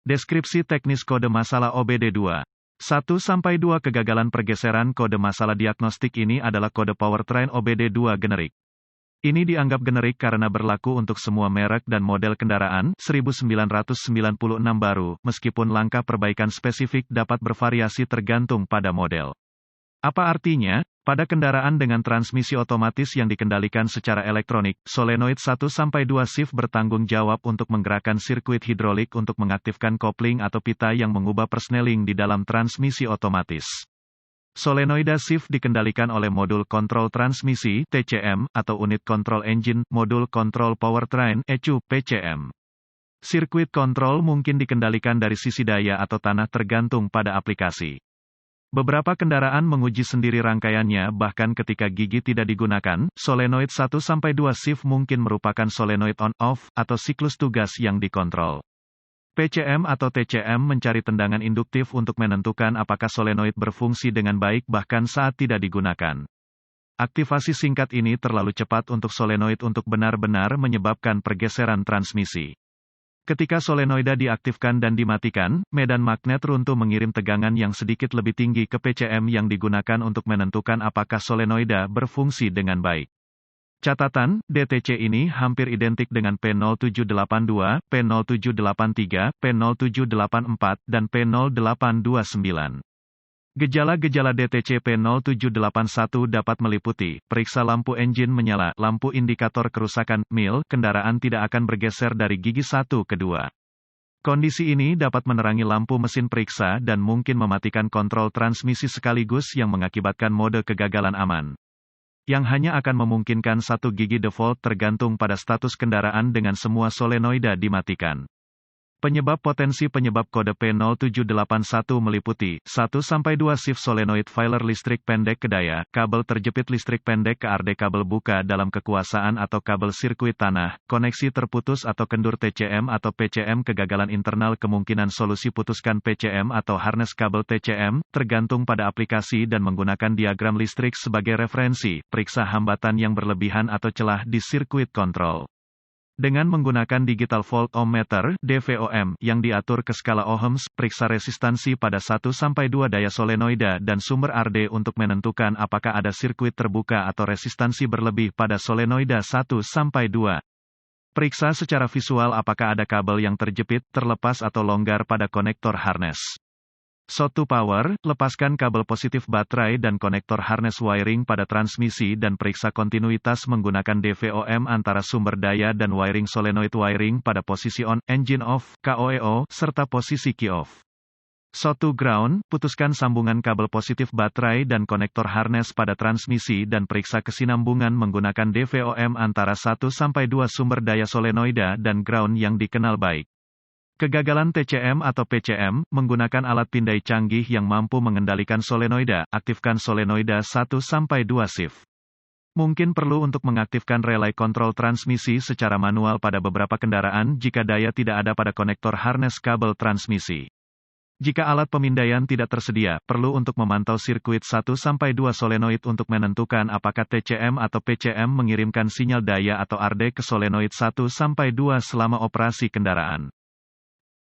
Deskripsi teknis kode masalah OBD2. 1-2 Kegagalan pergeseran kode masalah diagnostik ini adalah kode powertrain OBD2 generik. Ini dianggap generik karena berlaku untuk semua merek dan model kendaraan, 1996 baru, meskipun langkah perbaikan spesifik dapat bervariasi tergantung pada model. Apa artinya? Pada kendaraan dengan transmisi otomatis yang dikendalikan secara elektronik, solenoid 1-2 shift bertanggung jawab untuk menggerakkan sirkuit hidrolik untuk mengaktifkan kopling atau pita yang mengubah persneling di dalam transmisi otomatis. Solenoida shift dikendalikan oleh modul kontrol transmisi (TCM) atau unit kontrol engine, modul kontrol powertrain (ECU) (PCM). Sirkuit kontrol mungkin dikendalikan dari sisi daya atau tanah tergantung pada aplikasi. Beberapa kendaraan menguji sendiri rangkaiannya bahkan ketika gigi tidak digunakan. Solenoid 1-2 shift mungkin merupakan solenoid on-off atau siklus tugas yang dikontrol. PCM atau TCM mencari tendangan induktif untuk menentukan apakah solenoid berfungsi dengan baik bahkan saat tidak digunakan. Aktivasi singkat ini terlalu cepat untuk solenoid untuk benar-benar menyebabkan pergeseran transmisi. Ketika solenoida diaktifkan dan dimatikan, medan magnet runtuh mengirim tegangan yang sedikit lebih tinggi ke PCM yang digunakan untuk menentukan apakah solenoida berfungsi dengan baik. Catatan, DTC ini hampir identik dengan P0782, P0783, P0784, dan P0829. Gejala-gejala DTC P0781 dapat meliputi, periksa lampu engine menyala, lampu indikator kerusakan, mil, kendaraan tidak akan bergeser dari gigi 1 ke 2. Kondisi ini dapat menerangi lampu mesin periksa dan mungkin mematikan kontrol transmisi sekaligus yang mengakibatkan mode kegagalan aman. Yang hanya akan memungkinkan satu gigi default tergantung pada status kendaraan dengan semua solenoida dimatikan. Penyebab potensi penyebab kode P0781 meliputi 1-2 shift solenoid failer listrik pendek ke daya, kabel terjepit listrik pendek ke arde kabel buka dalam kekuasaan atau kabel sirkuit tanah, koneksi terputus atau kendur TCM atau PCM kegagalan internal kemungkinan solusi putuskan PCM atau harness kabel TCM, tergantung pada aplikasi dan menggunakan diagram listrik sebagai referensi, periksa hambatan yang berlebihan atau celah di sirkuit kontrol. Dengan menggunakan digital volt ohmmeter (DVOM) yang diatur ke skala ohms, periksa resistansi pada 1-2 daya solenoida dan sumber arde untuk menentukan apakah ada sirkuit terbuka atau resistansi berlebih pada solenoida 1-2. Periksa secara visual apakah ada kabel yang terjepit, terlepas atau longgar pada konektor harness. Shot to power, lepaskan kabel positif baterai dan konektor harness wiring pada transmisi dan periksa kontinuitas menggunakan DVOM antara sumber daya dan wiring solenoid wiring pada posisi on, engine off, KOEO, serta posisi key off. Shot to ground, putuskan sambungan kabel positif baterai dan konektor harness pada transmisi dan periksa kesinambungan menggunakan DVOM antara 1-2 sumber daya solenoida dan ground yang dikenal baik. Kegagalan TCM atau PCM, menggunakan alat pindai canggih yang mampu mengendalikan solenoida, aktifkan solenoida 1-2 shift. Mungkin perlu untuk mengaktifkan relay kontrol transmisi secara manual pada beberapa kendaraan jika daya tidak ada pada konektor harness kabel transmisi. Jika alat pemindaian tidak tersedia, perlu untuk memantau sirkuit 1-2 solenoid untuk menentukan apakah TCM atau PCM mengirimkan sinyal daya atau arde ke solenoid 1-2 selama operasi kendaraan.